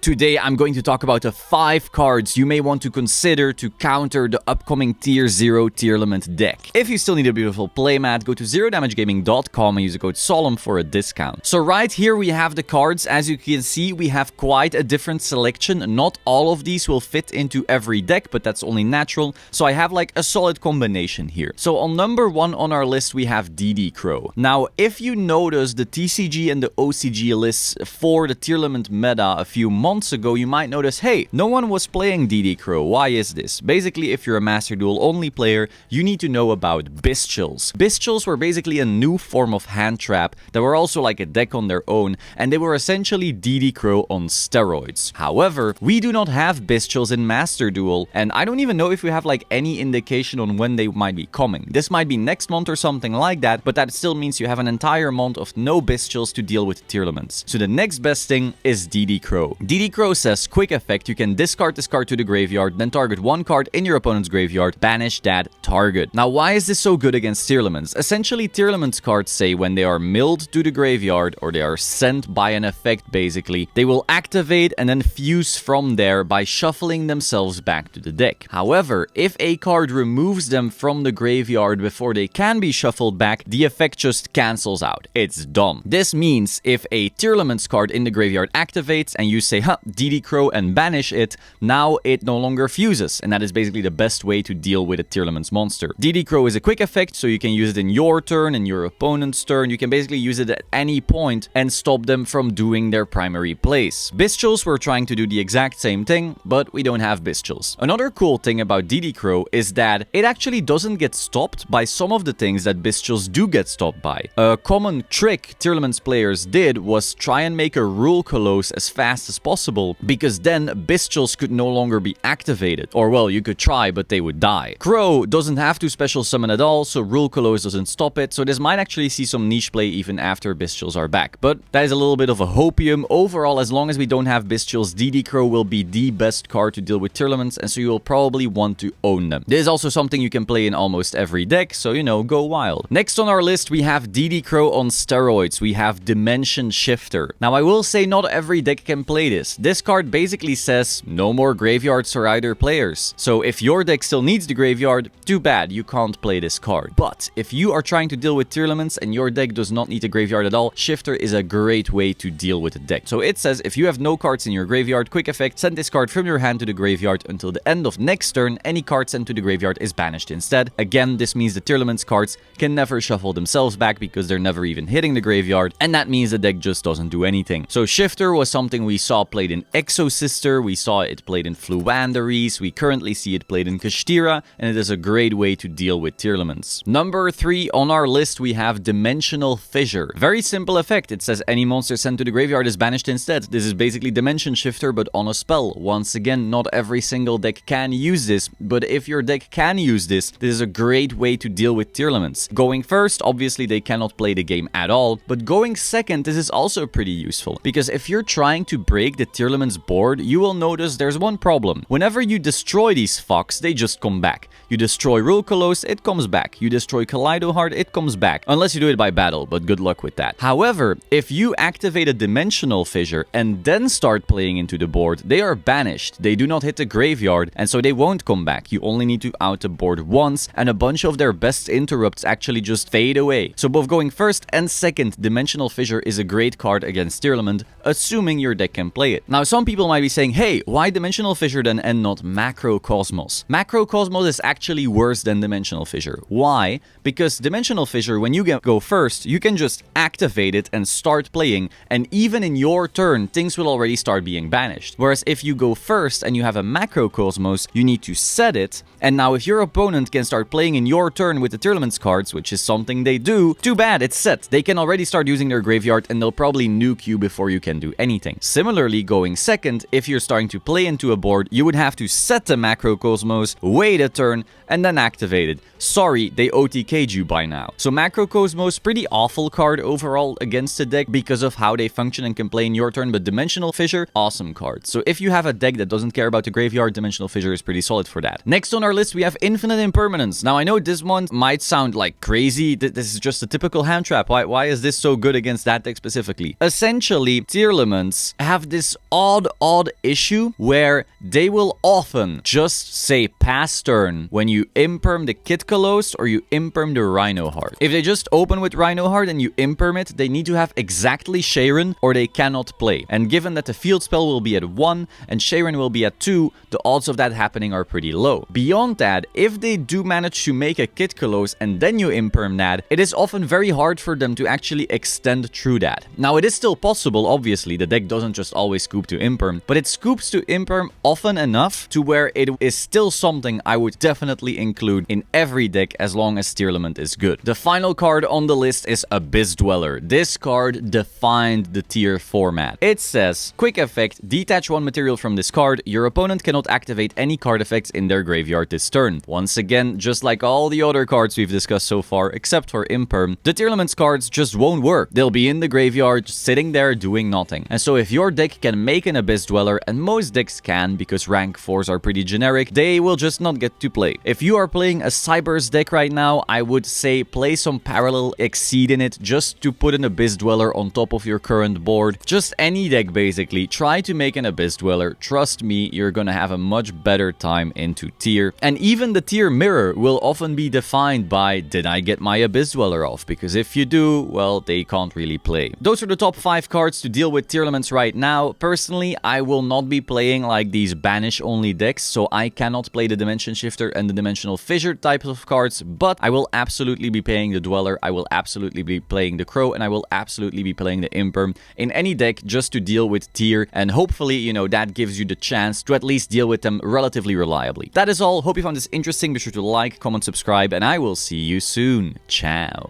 Today I'm going to talk about the 5 cards you may want to consider to counter the upcoming Tier 0 Tearlament deck. If you still need a beautiful playmat, go to zerodamagegaming.com and use the code SOLEMN for a discount. So right here we have the cards. As you can see, we have quite a different selection. Not all of these will fit into every deck, but that's only natural. So I have like a solid combination here. So on number 1 on our list we have DD Crow. Now if you notice the TCG and the OCG lists for the Tearlament meta a few months ago, you might notice, hey, no one was playing DD Crow. Why is this? Basically, if you're a Master Duel only player, you need to know about Bestials. Bestials were basically a new form of hand trap that were also like a deck on their own, and they were essentially DD Crow on steroids. However, we do not have Bestials in Master Duel, and I don't even know if we have like any indication on when they might be coming. This might be next month or something like that, but that still means you have an entire month of no Bestials to deal with Tearlaments. So the next best thing is DD Crow. DD Crow says, quick effect, you can discard this card to the graveyard, then target one card in your opponent's graveyard, banish that target. Now, why is this so good against Tearlaments? Essentially, Tearlaments cards say when they are milled to the graveyard, or they are sent by an effect basically, they will activate and then fuse from there by shuffling themselves back to the deck. However, if a card removes them from the graveyard before they can be shuffled back, the effect just cancels out. It's done. This means if a Tearlaments card in the graveyard activates and you say, DD Crow and banish it, now it no longer fuses, and that is basically the best way to deal with a Tearlaments monster. DD Crow is a quick effect, so you can use it in your turn, in your opponent's turn. You can basically use it at any point and stop them from doing their primary plays. Bestials were trying to do the exact same thing, but we don't have Bestials. Another cool thing about DD Crow is that it actually doesn't get stopped by some of the things that Bestials do get stopped by. A common trick Tearlaments players did was try and make a Rule Colossus as fast as possible, because then Bestials could no longer be activated. Or well, you could try, but they would die. Crow doesn't have to special summon at all, so Rule Colossus doesn't stop it, so this might actually see some niche play even after Bestials are back. But that is a little bit of a hopium. Overall, as long as we don't have Bestials, DD Crow will be the best card to deal with Tearlaments, and so you will probably want to own them. This is also something you can play in almost every deck, so you know, go wild. Next on our list, we have DD Crow on steroids. We have Dimension Shifter. Now, I will say not every deck can play this. This card basically says no more graveyards for either players. So if your deck still needs the graveyard, too bad, you can't play this card. But if you are trying to deal with Tearlaments and your deck does not need a graveyard at all, Shifter is a great way to deal with the deck. So it says if you have no cards in your graveyard, quick effect, send this card from your hand to the graveyard until the end of next turn. Any card sent to the graveyard is banished instead. Again, this means the Tearlaments cards can never shuffle themselves back because they're never even hitting the graveyard, and that means the deck just doesn't do anything. So Shifter was something we saw played in Exosister, we saw it played in Fluanderies, we currently see it played in Kashtira, and it is a great way to deal with Tearlaments. Number 3 on our list, we have Dimensional Fissure. Very simple effect. It says any monster sent to the graveyard is banished instead. This is basically Dimension Shifter, but on a spell. Once again, not every single deck can use this, but if your deck can use this, this is a great way to deal with Tearlaments. Going first, obviously they cannot play the game at all, but going second, this is also pretty useful, because if you're trying to break the Tearlaments board, you will notice there's one problem. Whenever you destroy these fucks, they just come back. You destroy Rule Colossus, it comes back. You destroy Kaleido Heart, it comes back. Unless you do it by battle, but good luck with that. However, if you activate a Dimensional Fissure and then start playing into the board, they are banished. They do not hit the graveyard, and so they won't come back. You only need to out the board once, and a bunch of their best interrupts actually just fade away. So both going first and second, Dimensional Fissure is a great card against Tearlament, assuming your deck can play it. Now, some people might be saying, hey, why Dimensional Fissure then and not Macrocosmos? Macrocosmos is actually worse than Dimensional Fissure. Why? Because Dimensional Fissure, when you go first, you can just activate it and start playing, and even in your turn, things will already start being banished. Whereas if you go first and you have a Macrocosmos, you need to set it, and now if your opponent can start playing in your turn with the Tearlaments cards, which is something they do, too bad, it's set. They can already start using their graveyard, and they'll probably nuke you before you can do anything. Similarly, going second, if you're starting to play into a board, you would have to set the Macrocosmos, wait a turn, and then activate it. Sorry, they OTK'd you by now. So Macrocosmos, pretty awful card overall against the deck because of how they function and can play in your turn, but Dimensional Fissure, awesome card. So if you have a deck that doesn't care about the graveyard, Dimensional Fissure is pretty solid for that. Next on our list, we have Infinite Impermanence. Now, I know this one might sound like crazy. This is just a typical hand trap. Why is this so good against that deck specifically? Essentially, Tearlaments have this this odd issue where they will often just say pass turn when you imperm the Kid Colossus or you imperm the Rhino Heart. If they just open with Rhino Heart and you imperm it, they need to have exactly Sharon or they cannot play. And given that the field spell will be at 1 and Sharon will be at 2, the odds of that happening are pretty low. Beyond that, if they do manage to make a Kid Colossus and then you imperm that, it is often very hard for them to actually extend through that. Now, it is still possible, obviously, the deck doesn't just always scoop to imperm, but it scoops to imperm often enough to where it is still something I would definitely include in every deck as long as Tearlament is good. The final card on the list is Abyss Dweller. This card defined the tier format. It says, quick effect, detach one material from this card, your opponent cannot activate any card effects in their graveyard this turn. Once again, just like all the other cards we've discussed so far, except for imperm, the Tearlament's cards just won't work. They'll be in the graveyard, sitting there doing nothing. And so if your deck can make an Abyss Dweller, and most decks can because rank 4s are pretty generic, they will just not get to play. If you are playing a Cybers deck right now, I would say play some Parallel Exceed in it just to put an Abyss Dweller on top of your current board. Just any deck basically, try to make an Abyss Dweller. Trust me, you're gonna have a much better time into tier. And even the tier mirror will often be defined by, did I get my Abyss Dweller off? Because if you do, well, they can't really play. Those are the top 5 cards to deal with Tearlaments right now. Personally, I will not be playing like these banish only decks, so I cannot play the Dimension Shifter and the Dimensional Fissure types of cards, but I will absolutely be playing the Dweller, I will absolutely be playing the Crow, and I will absolutely be playing the Imperm in any deck just to deal with tier, and hopefully, you know, that gives you the chance to at least deal with them relatively reliably. That is all. Hope you found this interesting. Be sure to like, comment, subscribe, and I will see you soon. Ciao.